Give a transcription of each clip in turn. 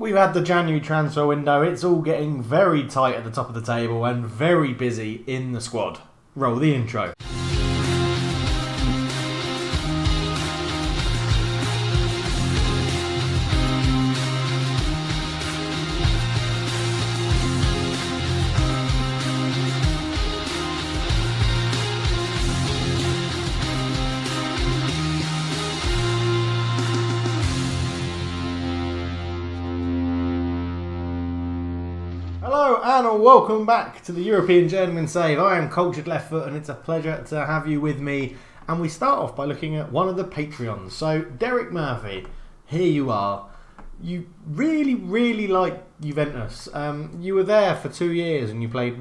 We've had the January transfer window. It's all getting very tight at the top of the table and very busy in the squad. Roll the intro. Hello and welcome back to the European Journeyman Save. I am Cultured Left Foot and it's a pleasure to have you with me. And we start off by looking at one of the Patreons. So Derek Murphy, here you are. You really like Juventus. You were there for 2 years and you played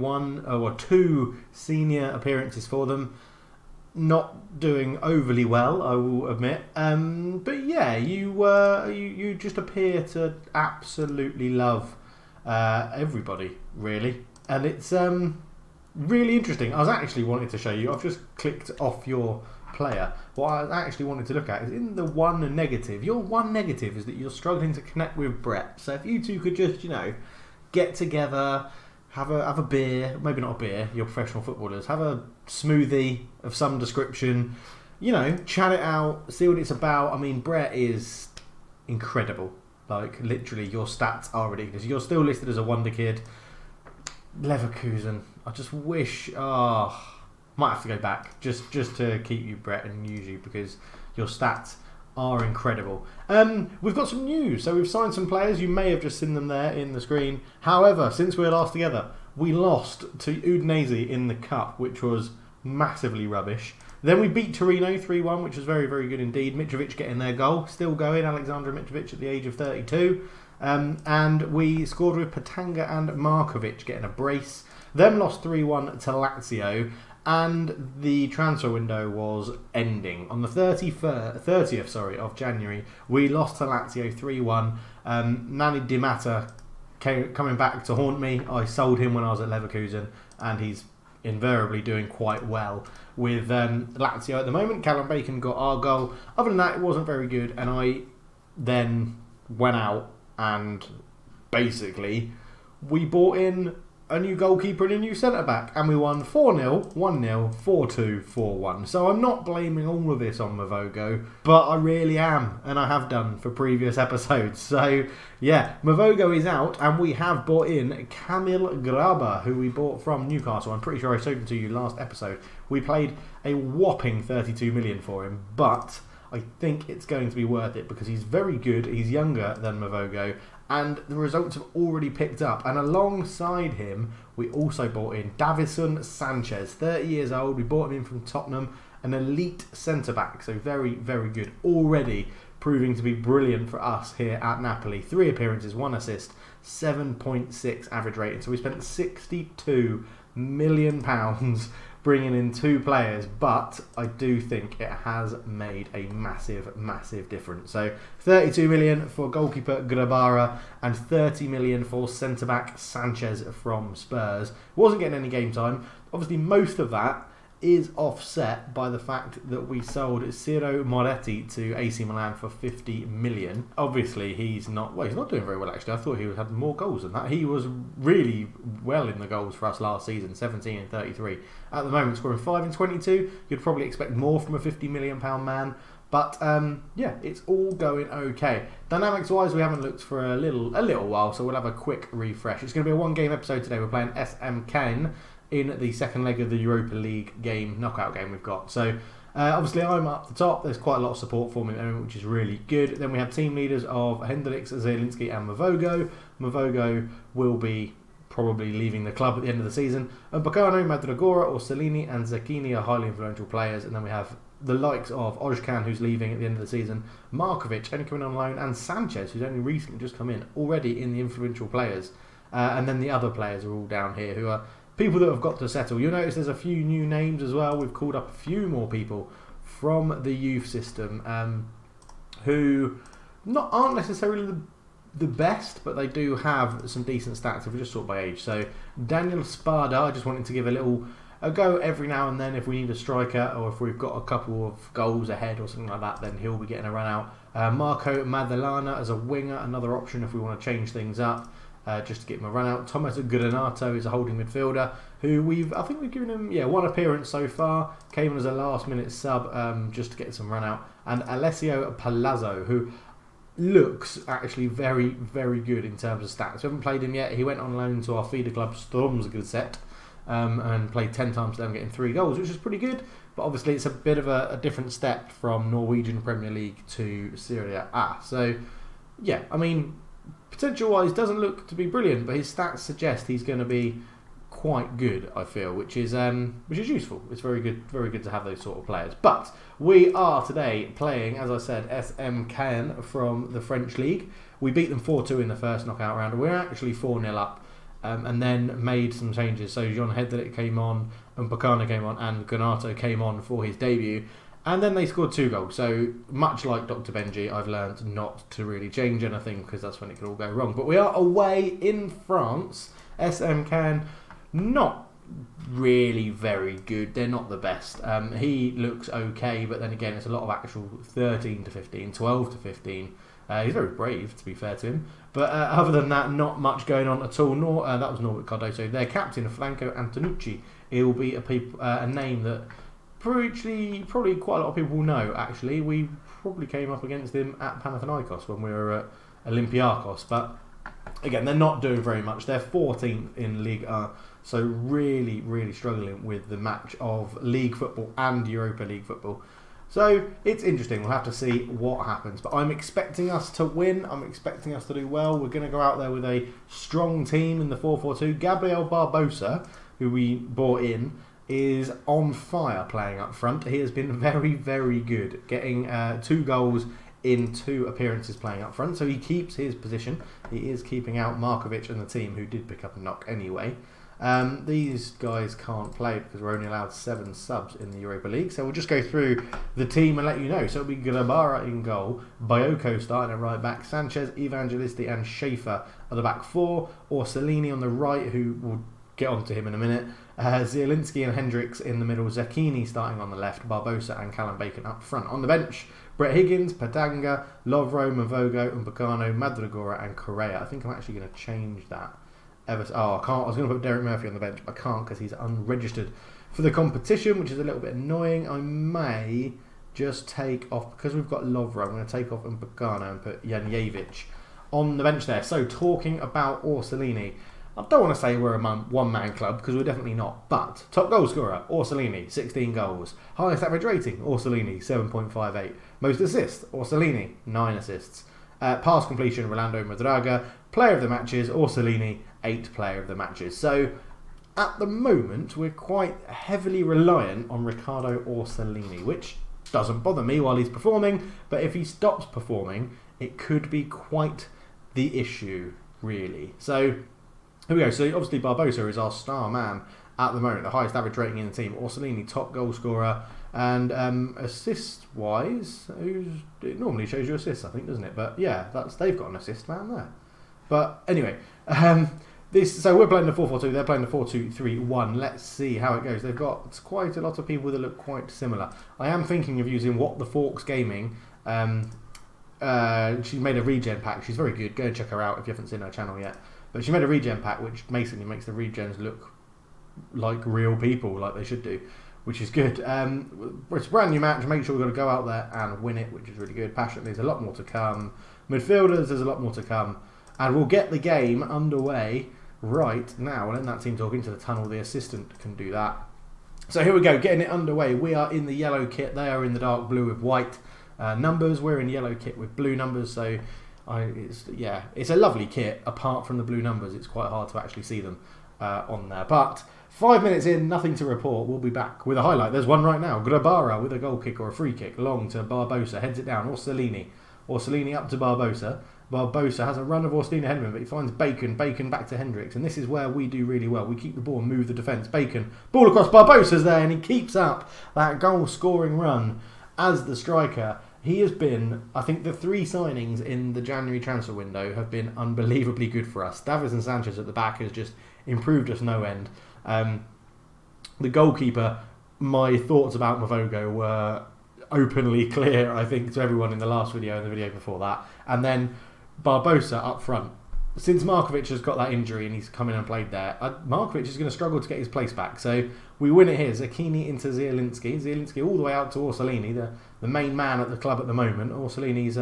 two senior appearances for them. Not doing overly well, I will admit. But yeah, you just appear to absolutely love everybody, really, and it's really interesting. I was actually wanting to show you. I've just clicked off your player. What I actually wanted to look at is in the one negative. Your one negative is that you're struggling to connect with Brett. So if you two could just, get together, have a beer, maybe not a beer. You're professional footballers. Have a smoothie of some description. Chat it out, see what it's about. I mean, Brett is incredible. Like, literally, your stats are ridiculous. You're still listed as a wonder kid. Leverkusen. I just wish... might have to go back. Just to keep you, Brett, and use you, because your stats are incredible. We've got some news. So we've signed some players. You may have just seen them there in the screen. However, since we were last together, we lost to Udinese in the Cup, which was massively rubbish. Then we beat Torino 3-1, which was very, very good indeed. Mitrovic getting their goal. Still going, Alexander Mitrovic at the age of 32. And we scored with Patanga and Markovic getting a brace. Then lost 3-1 to Lazio. And the transfer window was ending. On the 30th of January, we lost to Lazio 3-1. Nani Di Matta coming back to haunt me. I sold him when I was at Leverkusen, and he's invariably doing quite well with Lazio at the moment. Callum Bacon got our goal. Other than that, it wasn't very good, and I then went out and basically we bought in a new goalkeeper and a new centre-back, and we won 4-0, 1-0, 4-2, 4-1. So I'm not blaming all of this on Mavogo, but I really am, and I have done for previous episodes. So yeah, Mavogo is out, and we have bought in Kamil Graba, who we bought from Newcastle. I'm pretty sure I showed him to you last episode. We paid a whopping 32 million for him, but I think it's going to be worth it because he's very good. He's younger than Mavogo, and the results have already picked up. And alongside him, we also bought in Davison Sanchez, 30 years old. We bought him in from Tottenham, an elite centre-back, so very, very good. Already proving to be brilliant for us here at Napoli. 3 appearances, 1 assist, 7.6 average rating. So we spent £62 million bringing in 2 players, but I do think it has made a massive difference. So 32 million for goalkeeper Grabara and 30 million for centre-back Sanchez from Spurs. Wasn't getting any game time. Obviously, most of that is offset by the fact that we sold Ciro Moretti to AC Milan for 50 million. Obviously, he's not doing very well, actually. I thought he had more goals than that. He was really well in the goals for us last season, 17 and 33. At the moment, scoring 5 and 22. You'd probably expect more from a £50 million man. But yeah, it's all going okay. Dynamics-wise, we haven't looked for a little while, so we'll have a quick refresh. It's going to be a 1-game episode today. We're playing CAEN in the second leg of the Europa League knockout game we've got. So obviously I'm up the top. There's quite a lot of support for me at the moment, which is really good. Then we have team leaders of Hendricks, Zielinski and Mavogo. Mavogo will be probably leaving the club at the end of the season. And Bacano, Madragora, Orsolini and Zecchini are highly influential players. And then we have the likes of Ojkan, who's leaving at the end of the season, Markovic, only coming on loan, and Sanchez, who's only recently just come in, already in the influential players. And then the other players are all down here, who are people that have got to settle. You'll notice there's a few new names as well. We've called up a few more people from the youth system who aren't necessarily the best, but they do have some decent stats if we just sort by age. So Daniel Spada, I just wanted to give a little a go every now and then if we need a striker or if we've got a couple of goals ahead or something like that, then he'll be getting a run out. Marco Maddalena as a winger, another option if we want to change things up. Just to get him a run out. Thomas Guadagnato is a holding midfielder who I think we've given him one appearance so far. Came on as a last minute sub just to get some run out. And Alessio Palazzo, who looks actually very, very good in terms of stats. We haven't played him yet. He went on loan to our feeder club Stormsgudset and played 10 times for them, getting 3 goals, which is pretty good. But obviously it's a bit of a different step from Norwegian Premier League to Serie A. So yeah, I mean, potential-wise, doesn't look to be brilliant, but his stats suggest he's going to be quite good, I feel, which is useful. It's very good to have those sort of players. But we are today playing, as I said, CAEN from the French League. We beat them 4-2 in the first knockout round, and we're actually 4-0 up, and then made some changes. So Jean Hedrick came on, and Bacana came on, and Ganato came on for his debut. And then they scored 2 goals. So much like Dr. Benji, I've learned not to really change anything because that's when it could all go wrong. But we are away in France. CAEN, not really very good. They're not the best. He looks okay, but then again, it's a lot of actual 13 to 15, 12 to 15. He's very brave, to be fair to him. But other than that, not much going on at all. That was Norbert Cardoso. Their captain, Franco Antonucci. He'll be a name that probably quite a lot of people will know. Actually, we probably came up against him at Panathinaikos when we were at Olympiakos, but again, they're not doing very much. They're 14th in Ligue 1, so really, really struggling with the match of league football and Europa League football. So it's interesting. We'll have to see what happens, but I'm expecting us to win. I'm expecting us to do well. We're going to go out there with a strong team in the 4-4-2. Gabriel Barbosa, who we bought in, is on fire playing up front. He has been very, very good, getting 2 goals in 2 appearances playing up front, so he keeps his position. He is keeping out Markovic and the team, who did pick up a knock anyway. These guys can't play because we're only allowed 7 subs in the Europa League, so we'll just go through the team and let you know. So it'll be Grabara in goal, Bioko starting at right back, Sanchez, Evangelisti and Schaefer are the back 4, Orsolini on the right, who will get on to him in a minute. Zielinski and Hendricks in the middle, Zacchini starting on the left, Barbosa and Callum Bacon up front. On the bench, Brett Higgins, Patanga, Lovro, Mavogo, Mbacano, Madragora and Correa. I think I'm actually going to change that. I can't. I was going to put Derek Murphy on the bench, but I can't because he's unregistered for the competition, which is a little bit annoying. I may just take off, because we've got Lovro, I'm going to take off Mbacano and put Janjevic on the bench there. So talking about Orsolini, I don't want to say we're a one-man club, because we're definitely not. But top goal scorer, Orsolini, 16 goals. Highest average rating, Orsolini, 7.58. Most assists, Orsolini, 9 assists. Pass completion, Rolando Madraga. Player of the matches, Orsolini, 8 player of the matches. So at the moment, we're quite heavily reliant on Riccardo Orsolini, which doesn't bother me while he's performing. But if he stops performing, it could be quite the issue, really. So here we go. So obviously Barbosa is our star man at the moment, the highest average rating in the team. Orsolini, top goal scorer, and assist-wise, it normally shows you assists, I think, doesn't it? But yeah, they've got an assist man there. But anyway, so we're playing the 4-4-2. They're playing the 4-2-3-1. Let's see how it goes. They've got quite a lot of people that look quite similar. I am thinking of using What the Forks Gaming. She made a regen pack. She's very good. Go and check her out if you haven't seen her channel yet. But she made a regen pack, which basically makes the regens look like real people, like they should do, which is good. It's a brand new match. Make sure we've got to go out there and win it, which is really good. Passionately, there's a lot more to come. Midfielders, there's a lot more to come. And we'll get the game underway right now. And in that team talk into the tunnel, the assistant can do that. So here we go, getting it underway. We are in the yellow kit. They are in the dark blue with white numbers. We're in yellow kit with blue numbers. So it's a lovely kit. Apart from the blue numbers, it's quite hard to actually see them on there. But 5 minutes in, nothing to report. We'll be back with a highlight. There's one right now. Grabara with a goal kick or a free kick. Long to Barbosa. Heads it down. Orsolini up to Barbosa. Barbosa has a run of Orsolini ahead of him, but he finds Bacon. Bacon back to Hendricks. And this is where we do really well. We keep the ball and move the defence. Bacon. Ball across. Barbosa's there, and he keeps up that goal-scoring run as the striker. He has been, I think the 3 signings in the January transfer window have been unbelievably good for us. Davies and Sanchez at the back has just improved us no end. The goalkeeper, my thoughts about Mavogo were openly clear, I think, to everyone in the last video and the video before that. And then Barbosa up front. Since Markovic has got that injury and he's come in and played there, Markovic is going to struggle to get his place back. So we win it here. Zucchini into Zielinski. Zielinski all the way out to Orsolini, the main man at the club at the moment. Orsolini's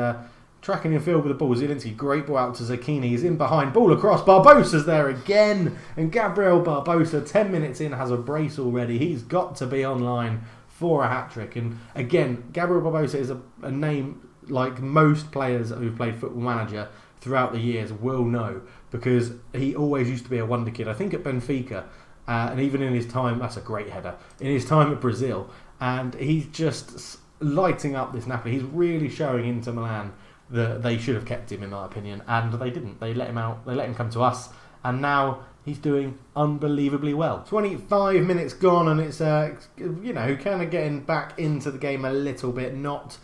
tracking in field with the ball. Zielinski, great ball out to Zucchini. He's in behind. Ball across. Barbosa's there again. And Gabriel Barbosa, 10 minutes in, has a brace already. He's got to be online for a hat-trick. And again, Gabriel Barbosa is a name like most players who've played Football Manager throughout the years will know, because he always used to be a wonder kid. I think at Benfica, and even in his time, that's a great header, in his time at Brazil, and he's just lighting up this Napoli. He's really showing Inter Milan that they should have kept him, in my opinion, and they didn't. They let him out, they let him come to us, and now he's doing unbelievably well. 25 minutes gone, and it's kind of getting back into the game a little bit, not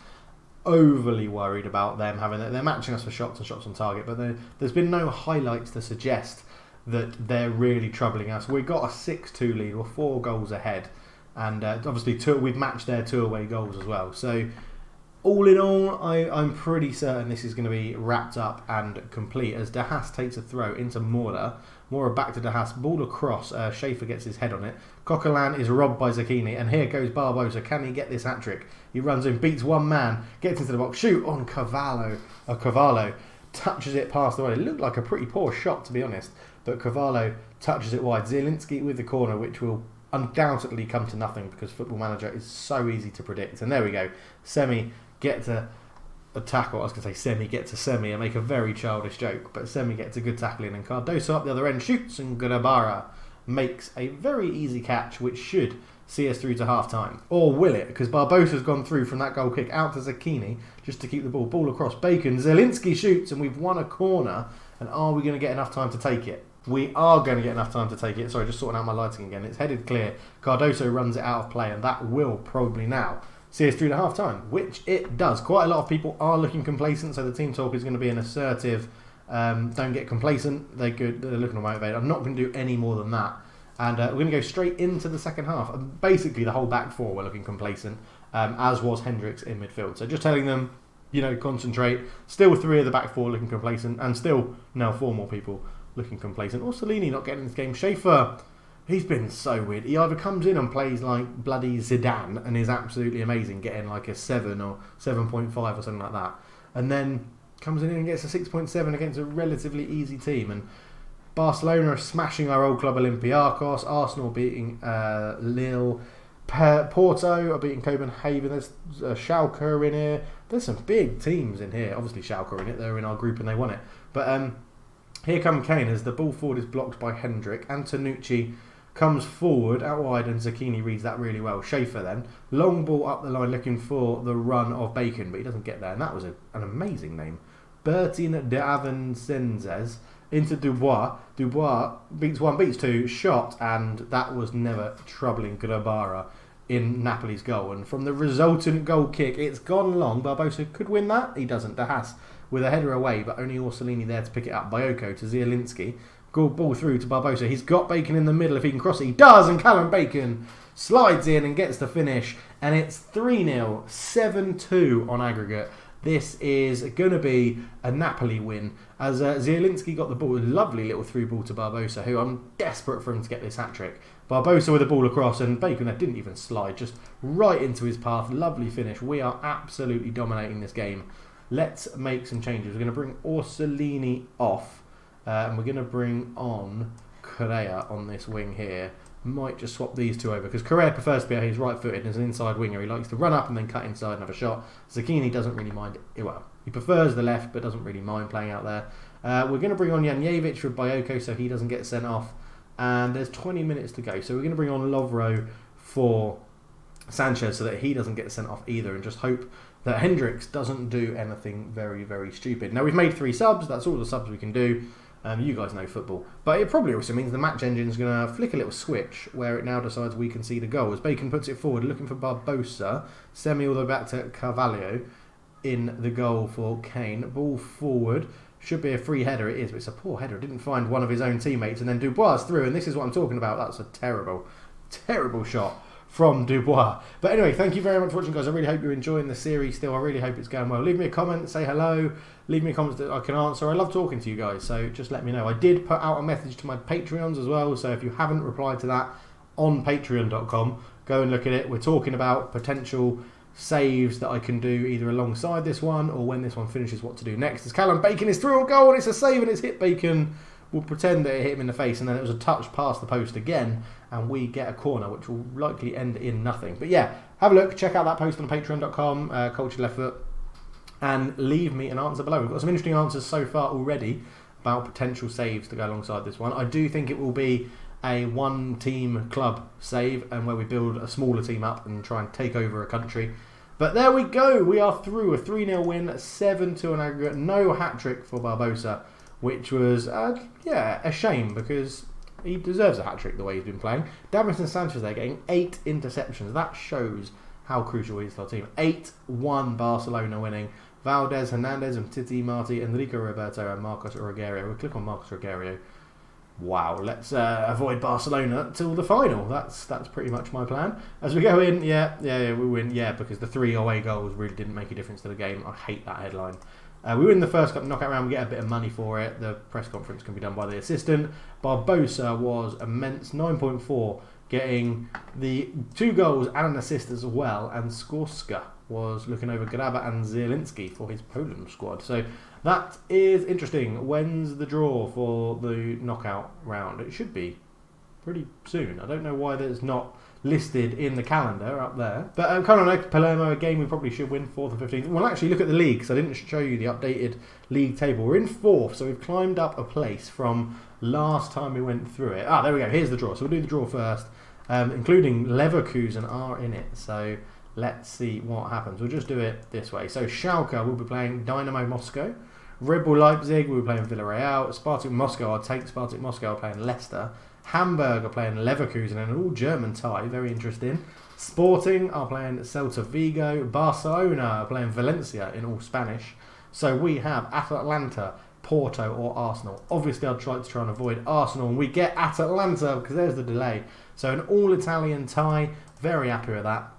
overly worried about them having it. They're matching us for shots and shots on target, but there's been no highlights to suggest that they're really troubling us. We've got a 6-2 lead, we're 4 goals ahead, and obviously we've matched their 2 away goals as well. So all in all, I'm pretty certain this is going to be wrapped up and complete as De Haas takes a throw into Mora. Mora back to De Haas, ball across, Schaefer gets his head on it. Coquelin is robbed by Zucchini, and here goes Barbosa. Can he get this hat-trick? He runs in, beats one man, gets into the box, shoot on Cavallo. Cavallo touches it past the wide. It looked like a pretty poor shot, to be honest, but Cavallo touches it wide. Zielinski with the corner, which will undoubtedly come to nothing because Football Manager is so easy to predict. And there we go. Semi gets a tackle. I was going to say Semi gets a Semi and make a very childish joke, but Semi gets a good tackle in, and Cardoso up the other end shoots, and Grabara makes a very easy catch, which should see us through to half-time. Or will it? Because Barbosa's gone through from that goal kick out to Zucchini just to keep the ball. Ball across Bacon. Zielinski shoots, and we've won a corner. And are we going to get enough time to take it? We are going to get enough time to take it. Sorry, just sorting out my lighting again. It's headed clear. Cardoso runs it out of play, and that will probably now see us through to half-time, which it does. Quite a lot of people are looking complacent, so the team talk is going to be an assertive, don't get complacent. They're good. They're looking motivated. I'm not going to do any more than that. And we're going to go straight into the second half. Basically, the whole back four were looking complacent, as was Hendricks in midfield. So just telling them, concentrate. Still 3 of the back 4 looking complacent, and still now 4 more people looking complacent. Orsolini not getting in this game. Schaefer, he's been so weird. He either comes in and plays like bloody Zidane and is absolutely amazing, getting like a 7 or 7.5 or something like that, and then comes in and gets a 6.7 against a relatively easy team. And Barcelona are smashing our old club Olympiacos. Arsenal beating Lille. Porto are beating Copenhagen. There's Schalke in here. There's some big teams in here. Obviously Schalke are in it. They're in our group and they won it. But here come CAEN as the ball forward is blocked by Hendrick. Antonucci comes forward out wide and Zucchini reads that really well. Schaefer then. Long ball up the line looking for the run of Bacon, but he doesn't get there. And that was an amazing name. Bertin de Avincenzes into Dubois. Dubois beats 2, shot, and that was never troubling Grabara in Napoli's goal. And from the resultant goal kick, it's gone long. Barbosa could win that. He doesn't. De Haas with a header away, but only Orsolini there to pick it up. Bayoko to Zielinski. Good ball through to Barbosa. He's got Bacon in the middle if he can cross it. He does, and Callum Bacon slides in and gets the finish. And it's 3-0, 7-2 on aggregate. This is going to be a Napoli win as Zielinski got the ball. Lovely little through ball to Barbosa, who I'm desperate for him to get this hat-trick. Barbosa with the ball across, and Bacon that didn't even slide, just right into his path. Lovely finish. We are absolutely dominating this game. Let's make some changes. We're going to bring Orsolini off, and we're going to bring on Correa on this wing here. Might just swap these two over because Correa prefers to be out. He's right-footed as an inside winger. He likes to run up and then cut inside and have a shot. Zucchini doesn't really mind it. Well, he prefers the left but doesn't really mind playing out there. We're going to bring on Janjevic for Bayoko so he doesn't get sent off. And there's 20 minutes to go. So we're going to bring on Lovro for Sanchez so that he doesn't get sent off either, and just hope that Hendricks doesn't do anything very, very stupid. Now, we've made 3 subs. That's all the subs we can do. You guys know football. But it probably also means the match engine is going to flick a little switch where it now decides we can see the goal. As Bacon puts it forward, looking for Barbosa. Semi all the way back to Carvalho in the goal for CAEN. Ball forward. Should be a free header. It is, but it's a poor header. Didn't find one of his own teammates. And then Dubois through. And this is what I'm talking about. That's a terrible, terrible shot from Dubois. But anyway, thank you very much for watching, guys. I really hope you're enjoying the series still. I really hope it's going well. Leave me a comment, say hello, leave me comments that I can answer. I love talking to you guys, so just let me know. I did put out a message to my Patreons as well, so if you haven't replied to that on patreon.com, go and look at it. We're talking about potential saves that I can do either alongside this one or when this one finishes, what to do next. As Callum Bacon is through a goal and it's a save and it's hit Bacon. We'll pretend that it hit him in the face and then it was a touch past the post again and we get a corner which will likely end in nothing. But yeah, have a look, check out that post on patreon.com, Cultured Left Foot, and leave me an answer below. We've got some interesting answers so far already about potential saves to go alongside this one. I do think it will be a one-team club save and where we build a smaller team up and try and take over a country. But there we go, we are through. A 3-0 win, 7-2 on aggregate, no hat-trick for Barbosa, which was, yeah, a shame because he deserves a hat-trick the way he's been playing. Davinson Sanchez there getting 8 interceptions. That shows how crucial he is to our team. 8-1 Barcelona winning. Valdez, Hernandez, and Titi Marti, Enrico Roberto, and Marcos Rogerio. We'll click on Marcos Rogerio. Wow, let's avoid Barcelona till the final. That's pretty much my plan. As we go in, yeah, we win. Yeah, because the 3 away goals really didn't make a difference to the game. I hate that headline. We win the first knockout round, we get a bit of money for it. The press conference can be done by the assistant. Barbosa was immense, 9.4, getting the 2 goals and an assist as well. And Skorska was looking over Graba and Zielinski for his Poland squad. So that is interesting. When's the draw for the knockout round? It should be pretty soon. I don't know why there's not listed in the calendar up there. But kind of like Palermo, a game we probably should win, 4th and 15th. We'll actually look at the league, because I didn't show you the updated league table. We're in 4th, so we've climbed up a place from last time we went through it. There we go, here's the draw. So we'll do the draw first, including Leverkusen are in it. So let's see what happens. We'll just do it this way. So Schalke will be playing Dynamo Moscow. Red Bull Leipzig will be playing Villarreal. Spartak Moscow, I'll take Spartak Moscow, are playing Leicester. Hamburg are playing Leverkusen, and an all-German tie, very interesting. Sporting are playing Celta Vigo. Barcelona are playing Valencia in all Spanish. So we have Atalanta, Porto or Arsenal. Obviously I'd try and avoid Arsenal, and we get Atalanta because there's the delay. So an all-Italian tie, very happy with that.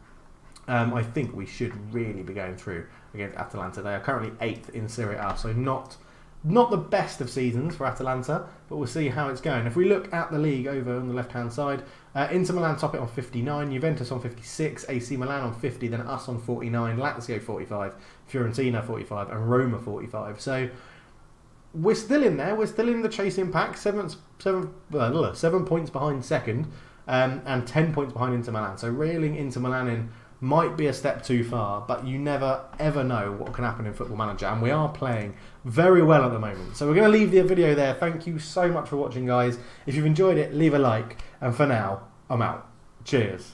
I think we should really be going through against Atalanta. They are currently 8th in Serie A, so not the best of seasons for Atalanta, but we'll see how it's going. If we look at the league over on the left-hand side, Inter Milan top it on 59, Juventus on 56, AC Milan on 50, then us on 49, Lazio 45, Fiorentina 45, and Roma 45. So we're still in there. We're still in the chasing pack. 7 points behind second, and 10 points behind Inter Milan. So reeling Inter Milan in might be a step too far, but you never ever know what can happen in Football Manager, and we are playing very well at the moment. So we're going to leave the video there. Thank you so much for watching, guys. If you've enjoyed it, leave a like, and for now, I'm out. Cheers.